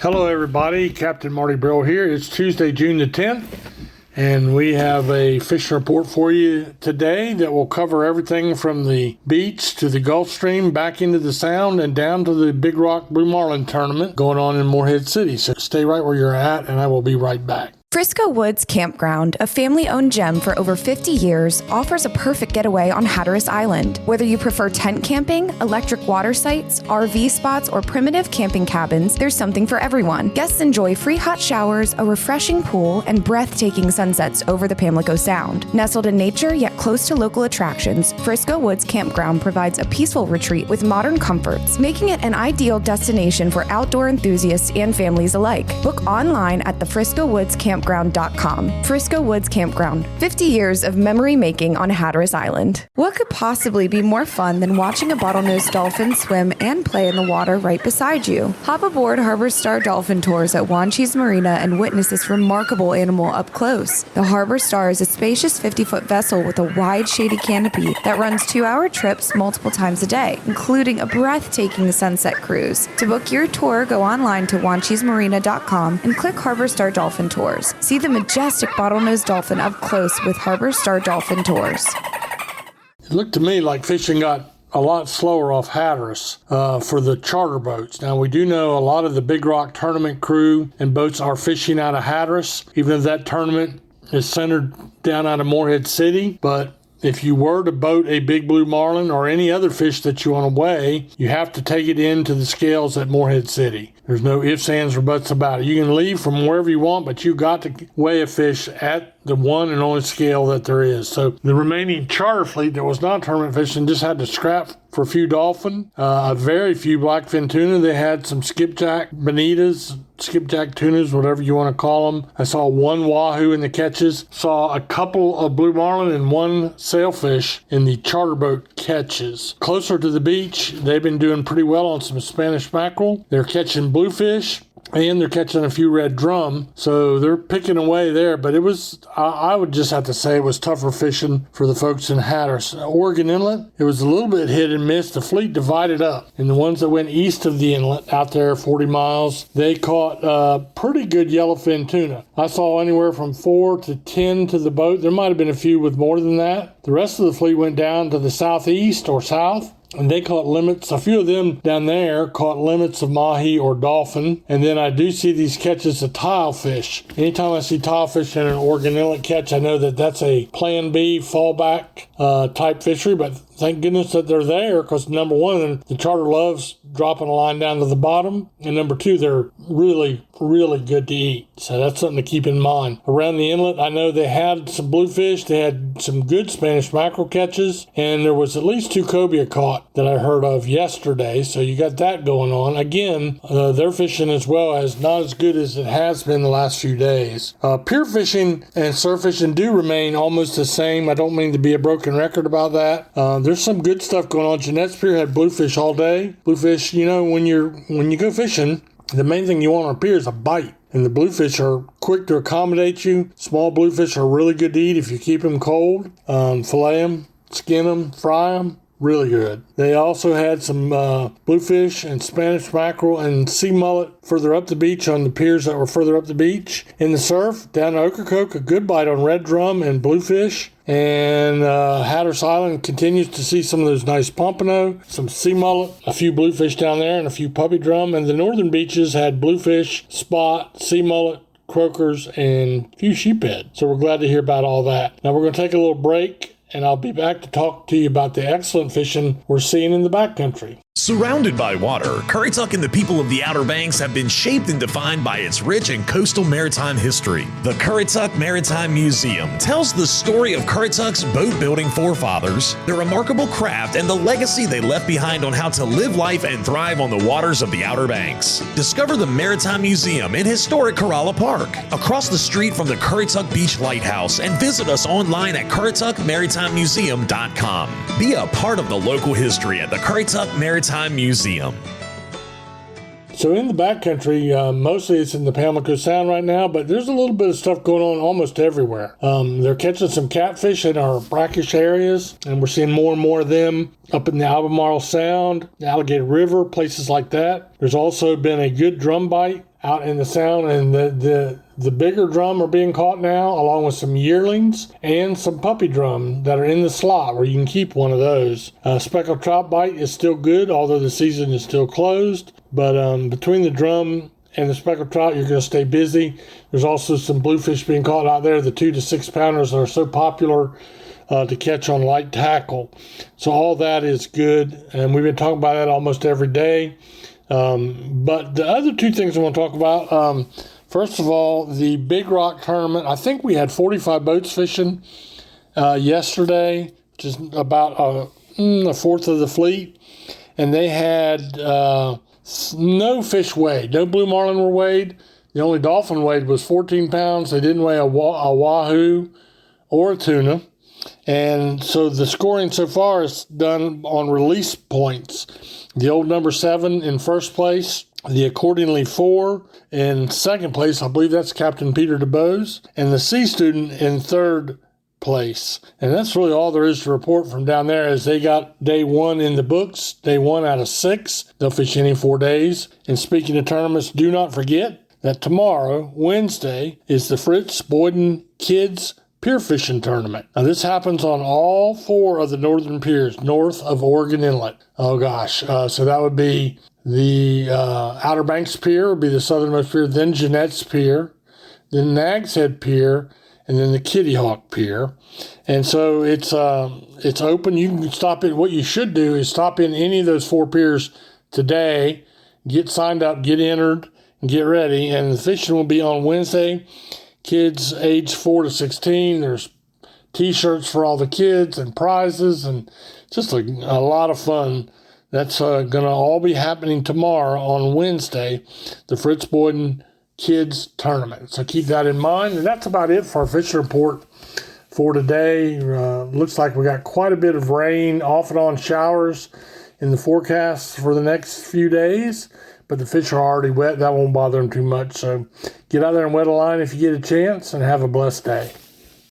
Hello everybody, Captain Marty Brill here. It's Tuesday, June the 10th, and we have a fishing report for you today that will cover everything from the beach to the Gulf Stream, back into the Sound, and down to the Big Rock Blue Marlin tournament going on in Morehead City. So stay right where you're at, and I will be right back. Frisco Woods Campground, a family-owned gem for over 50 years, offers a perfect getaway on Hatteras Island. Whether you prefer tent camping, electric water sites, RV spots, or primitive camping cabins, there's something for everyone. Guests enjoy free hot showers, a refreshing pool, and breathtaking sunsets over the Pamlico Sound. Nestled in nature yet close to local attractions, Frisco Woods Campground provides a peaceful retreat with modern comforts, making it an ideal destination for outdoor enthusiasts and families alike. Book online at the Frisco Woods Campground.com. Frisco Woods Campground, 50 years of memory making on Hatteras Island. What could possibly be more fun than watching a bottlenose dolphin swim and play in the water right beside you? Hop aboard Harbor Star Dolphin Tours at Wanchese Marina and witness this remarkable animal up close. The Harbor Star is a spacious 50-foot vessel with a wide shady canopy that runs 2-hour trips multiple times a day, including a breathtaking sunset cruise. To book your tour, go online to wanchesemarina.com and click Harbor Star Dolphin Tours. See the majestic bottlenose dolphin up close with Harbor Star Dolphin Tours. It looked to me like fishing got a lot slower off Hatteras for the charter boats. Now, we do know a lot of the Big Rock tournament crew and boats are fishing out of Hatteras, even if that tournament is centered down out of Morehead City. But if you were to boat a big blue marlin or any other fish that you want to weigh, you have to take it into the scales at Morehead City. There's no ifs, ands, or buts about it. You can leave from wherever you want, but you got to weigh a fish at the one and only scale that there is. So the remaining charter fleet that was not tournament fishing just had to scrap for a few dolphin, a very few blackfin tuna. They had some skipjack bonitas, skipjack tunas, whatever you want to call them. I saw one wahoo in the catches, saw a couple of blue marlin and one sailfish in the charter boat catches. Closer to the beach, they've been doing pretty well on some Spanish mackerel. They're catching bluefish, and they're catching a few red drum, so they're picking away there. But it was, I would just have to say, it was tougher fishing for the folks in Hatteras. Oregon Inlet, it was a little bit hit and miss. The fleet divided up, and the ones that went east of the inlet, out there 40 miles, they caught pretty good yellowfin tuna. I saw anywhere from 4 to 10 to the boat. There might have been a few with more than that. The rest of the fleet went down to the southeast or south, and they caught limits. A few of them down there caught limits of mahi or dolphin. And then I do see these catches of tilefish. Anytime I see tilefish in an Oregon Inlet catch, I know that that's a plan B fallback type fishery. But thank goodness that they're there, because number one, the charter loves dropping a line down to the bottom. And number two, they're really, really good to eat. So that's something to keep in mind. Around the inlet, I know they had some bluefish. They had some good Spanish mackerel catches. And there was at least 2 cobia caught that I heard of yesterday. So you got that going on. Again, they're fishing as well, as not as good as it has been the last few days. Pier fishing and surf fishing do remain almost the same. I don't mean to be a broken record about that. There's some good stuff going on. Jeanette's Pier had bluefish all day. Bluefish, when you go fishing, the main thing you want on a pier is a bite. And the bluefish are quick to accommodate you. Small bluefish are really good to eat if you keep them cold. Fillet them, skin them, fry them. Really good. They also had some bluefish and Spanish mackerel and sea mullet further up the beach on the piers that were further up the beach. In the surf, down at Ocracoke, a good bite on red drum and bluefish. And Hatteras Island continues to see some of those nice pompano, some sea mullet, a few bluefish down there, and a few puppy drum. And the northern beaches had bluefish, spot, sea mullet, croakers, and a few sheephead. So we're glad to hear about all that. Now we're going to take a little break, and I'll be back to talk to you about the excellent fishing we're seeing in the backcountry. Surrounded by water, Currituck and the people of the Outer Banks have been shaped and defined by its rich and coastal maritime history. The Currituck Maritime Museum tells the story of Currituck's boat-building forefathers, their remarkable craft, and the legacy they left behind on how to live life and thrive on the waters of the Outer Banks. Discover the Maritime Museum in historic Corolla Park, across the street from the Currituck Beach Lighthouse, and visit us online at currituckmaritimemuseum.com. Be a part of the local history at the Currituck Maritime Museum. So in the backcountry, mostly it's in the Pamlico Sound right now, but there's a little bit of stuff going on almost everywhere. They're catching some catfish in our brackish areas, and we're seeing more and more of them up in the Albemarle Sound, the Alligator River, places like that. There's also been a good drum bite out in the sound, and the bigger drum are being caught now, along with some yearlings and some puppy drum that are in the slot where you can keep one of those. Speckled trout bite is still good, although the season is still closed. But between the drum and the speckled trout, you're going to stay busy. There's also some bluefish being caught out there, the 2 to 6 pounders that are so popular to catch on light tackle. So all that is good, and we've been talking about that almost every day. But the other two things I want to talk about, first of all, the Big Rock tournament. I think we had 45 boats fishing yesterday, which is about a fourth of the fleet, and they had no fish weighed. No blue marlin were weighed. The only dolphin weighed was 14 pounds. They didn't weigh a wahoo or a tuna. And so the scoring so far is done on release points. The old number 7 in first place, the accordingly 4 in second place, I believe that's Captain Peter DeBose, and the C student in third place. And that's really all there is to report from down there, as they got day 1 in the books, day 1 out of 6. They'll fish any 4 days. And speaking of tournaments, do not forget that tomorrow, Wednesday, is the Fritz Boyden Kids Pier Fishing Tournament. Now, this happens on all 4 of the northern piers north of Oregon Inlet. Oh, gosh. So that would be the Outer Banks Pier, would be the southernmost pier, then Jeanette's Pier, then Nag's Head Pier, and then the Kitty Hawk Pier. And so it's open. You can stop in. What you should do is stop in any of those 4 piers today, get signed up, get entered, and get ready. And the fishing will be on Wednesday. Kids age 4 to 16. There's T-shirts for all the kids and prizes and just a lot of fun. That's going to all be happening tomorrow on Wednesday, the Fritz Boyden Kids Tournament. So keep that in mind. And that's about it for our fishing report for today. Looks like we got quite a bit of rain, off and on showers in the forecast for the next few days. But the fish are already wet. That won't bother them too much. So get out there and wet a line if you get a chance, and have a blessed day.